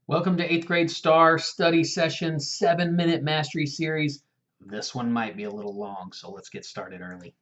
Welcome to 8th grade STAR study session 7-minute mastery series. This one might be a little long, so let's get started early.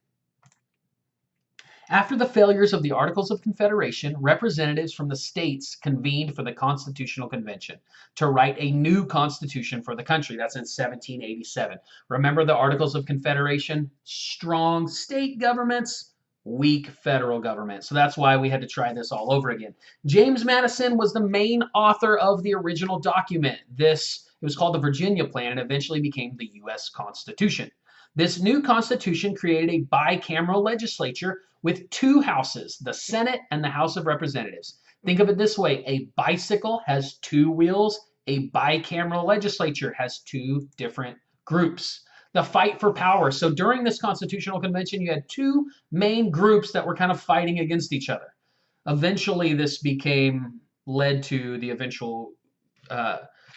After the failures of the Articles of Confederation, representatives from the states convened for the Constitutional Convention to write a new constitution for the country. That's in 1787. Remember the Articles of Confederation? Strong state governments, weak federal government. So that's why we had to try this all over again. James Madison was the main author of the original document. It was called the Virginia Plan and eventually became the U.S. Constitution. This new constitution created a bicameral legislature with two houses, the Senate and the House of Representatives. Think of it this way: a bicycle has two wheels, a bicameral legislature has two different groups. The fight for power. So during this constitutional convention, you had two main groups that were kind of fighting against each other. Eventually, this led to the eventual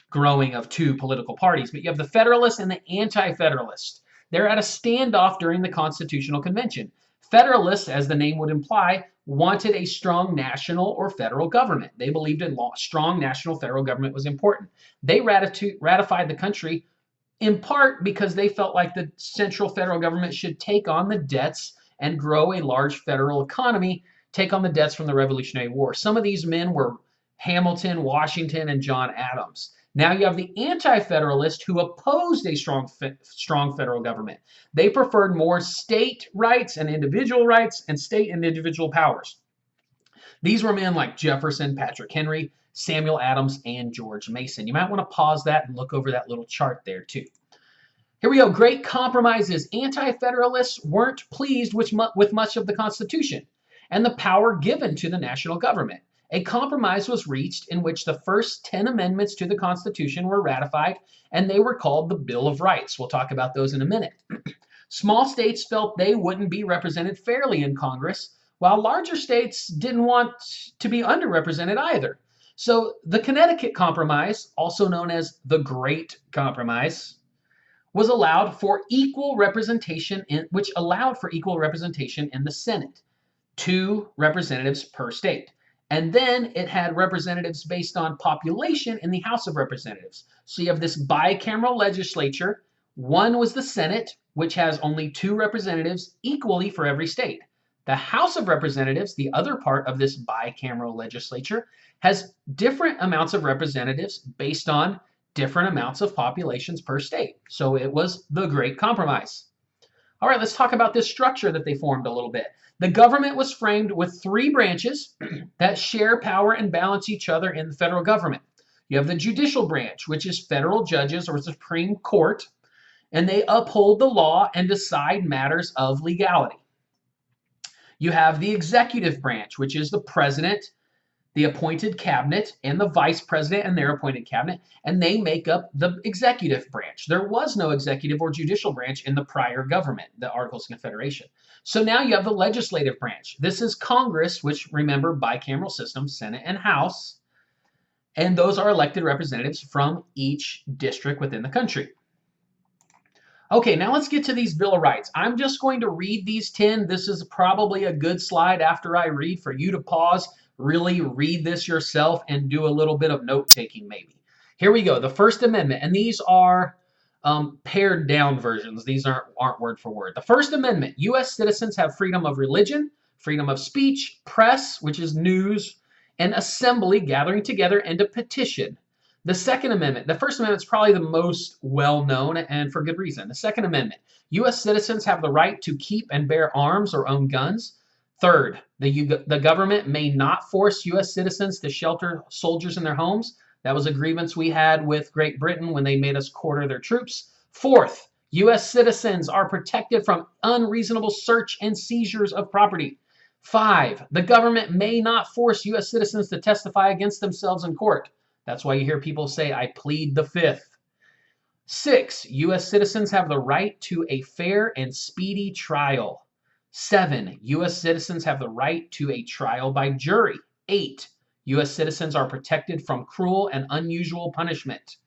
growing of two political parties. But you have the Federalists and the Anti-Federalists. They're at a standoff during the Constitutional Convention. Federalists, as the name would imply, wanted a strong national or federal government. They believed a strong national federal government was important. They ratified the country in part because they felt like the central federal government should take on the debts and grow a large federal economy, take on the debts from the Revolutionary War. Some of these men were Hamilton, Washington, and John Adams. Now you have the anti-federalists who opposed a strong federal government. They preferred more state rights and state and individual powers. These were men like Jefferson, Patrick Henry, Samuel Adams, and George Mason. You might want to pause that and look over that little chart there too. Here we go. Great compromises. Anti-federalists weren't pleased with much of the Constitution and the power given to the national government. A compromise was reached in which the first 10 amendments to the Constitution were ratified, and they were called the Bill of Rights. We'll talk about those in a minute. Small states felt they wouldn't be represented fairly in Congress, while larger states didn't want to be underrepresented either. So the Connecticut Compromise, also known as the Great Compromise, was allowed for equal representation which allowed for equal representation in the Senate, 2 representatives per state. And then it had representatives based on population in the House of Representatives. So you have this bicameral legislature. One was the Senate, which has only 2 representatives equally for every state. The House of Representatives, the other part of this bicameral legislature, has different amounts of representatives based on different amounts of populations per state. So it was the Great Compromise. All right, let's talk about this structure that they formed a little bit. The government was framed with 3 branches that share power and balance each other in the federal government. You have the judicial branch, which is federal judges or Supreme Court, and they uphold the law and decide matters of legality. You have the executive branch, which is the president, the appointed cabinet, and the vice president and their appointed cabinet, and they make up the executive branch. There was no executive or judicial branch in the prior government, the Articles of Confederation. So now you have the legislative branch. This is Congress, which, remember, bicameral system, Senate and House, and those are elected representatives from each district within the country. Okay, now let's get to these Bill of Rights. I'm just going to read these 10. This is probably a good slide after I read for you to pause, really read this yourself, and do a little bit of note-taking maybe. Here we go, the First Amendment, and these are pared down versions. These aren't word for word. The First Amendment, U.S. citizens have freedom of religion, freedom of speech, press, which is news, and assembly, gathering together, and a petition. The Second Amendment, the First Amendment is probably the most well-known, and for good reason. The Second Amendment, U.S. citizens have the right to keep and bear arms or own guns. Third, the government may not force U.S. citizens to shelter soldiers in their homes. That was a grievance we had with Great Britain when they made us quarter their troops. Fourth, U.S. citizens are protected from unreasonable search and seizures of property. 5, the government may not force U.S. citizens to testify against themselves in court. That's why you hear people say, I plead the 5th. 6, U.S. citizens have the right to a fair and speedy trial. 7, U.S. citizens have the right to a trial by jury. 8, U.S. citizens are protected from cruel and unusual punishment.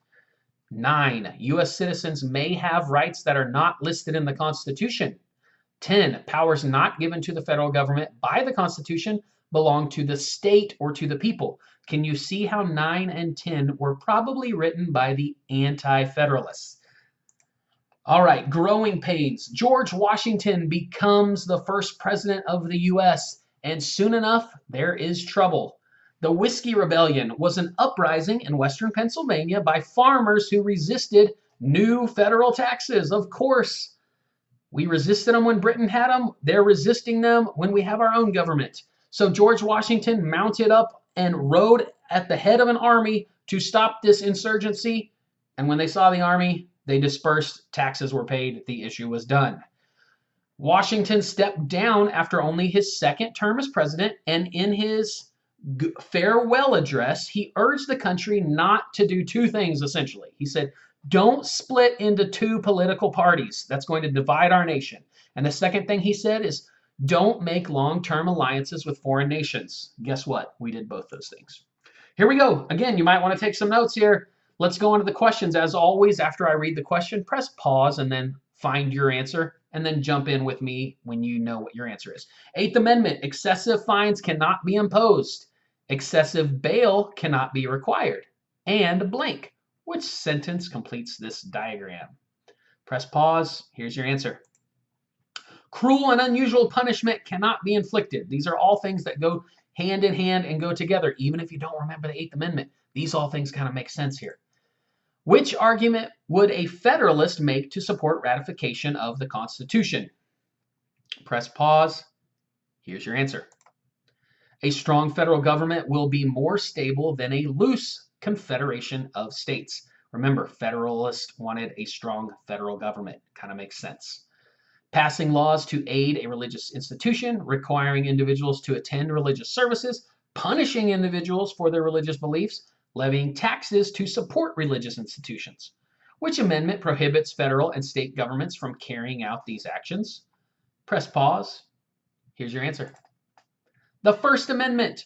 9, U.S. citizens may have rights that are not listed in the Constitution. 10, powers not given to the federal government by the Constitution belong to the state or to the people. Can you see how 9 and 10 were probably written by the anti-federalists? All right, growing pains. George Washington becomes the first president of the U.S., and soon enough, there is trouble. The Whiskey Rebellion was an uprising in western Pennsylvania by farmers who resisted new federal taxes. Of course, we resisted them when Britain had them. They're resisting them when we have our own government. So George Washington mounted up and rode at the head of an army to stop this insurgency. And when they saw the army, they dispersed, taxes were paid, the issue was done. Washington stepped down after only his second term as president, and in his farewell address, he urged the country not to do two things, essentially. He said, don't split into two political parties. That's going to divide our nation. And the second thing he said is, don't make long-term alliances with foreign nations. Guess what? We did both those things. Here we go. Again, you might want to take some notes here. Let's go on to the questions. As always, after I read the question, press pause and then find your answer, and then jump in with me when you know what your answer is. Eighth Amendment, excessive fines cannot be imposed. Excessive bail cannot be required. And blank. Which sentence completes this diagram? Press pause. Here's your answer. Cruel and unusual punishment cannot be inflicted. These are all things that go hand in hand and go together. Even if you don't remember the Eighth Amendment, these all things kind of make sense here. Which argument would a Federalist make to support ratification of the Constitution? Press pause. Here's your answer. A strong federal government will be more stable than a loose confederation of states. Remember, Federalists wanted a strong federal government. Kind of makes sense. Passing laws to aid a religious institution, requiring individuals to attend religious services, punishing individuals for their religious beliefs, levying taxes to support religious institutions. Which amendment prohibits federal and state governments from carrying out these actions? Press pause. Here's your answer. The First Amendment,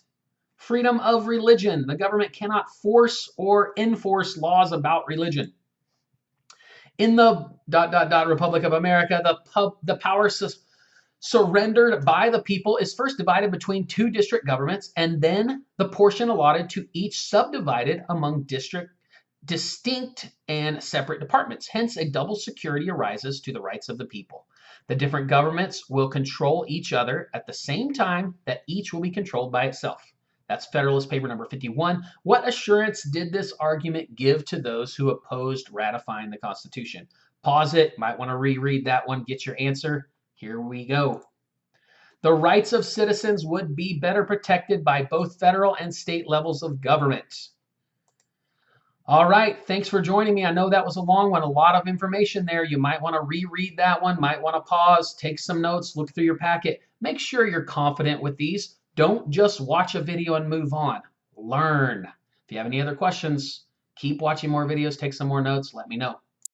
freedom of religion. The government cannot force or enforce laws about religion. In the ... Republic of America, the power surrendered by the people is first divided between two district governments, and then the portion allotted to each subdivided among distinct and separate departments. Hence, a double security arises to the rights of the people. The different governments will control each other at the same time that each will be controlled by itself. That's Federalist Paper number 51. What assurance did this argument give to those who opposed ratifying the Constitution? Pause it. Might want to reread that one. Get your answer. Here we go. The rights of citizens would be better protected by both federal and state levels of government. All right, thanks for joining me. I know that was a long one, a lot of information there. You might want to reread that one, might want to pause, take some notes, look through your packet. Make sure you're confident with these. Don't just watch a video and move on. Learn. If you have any other questions, keep watching more videos, take some more notes, let me know.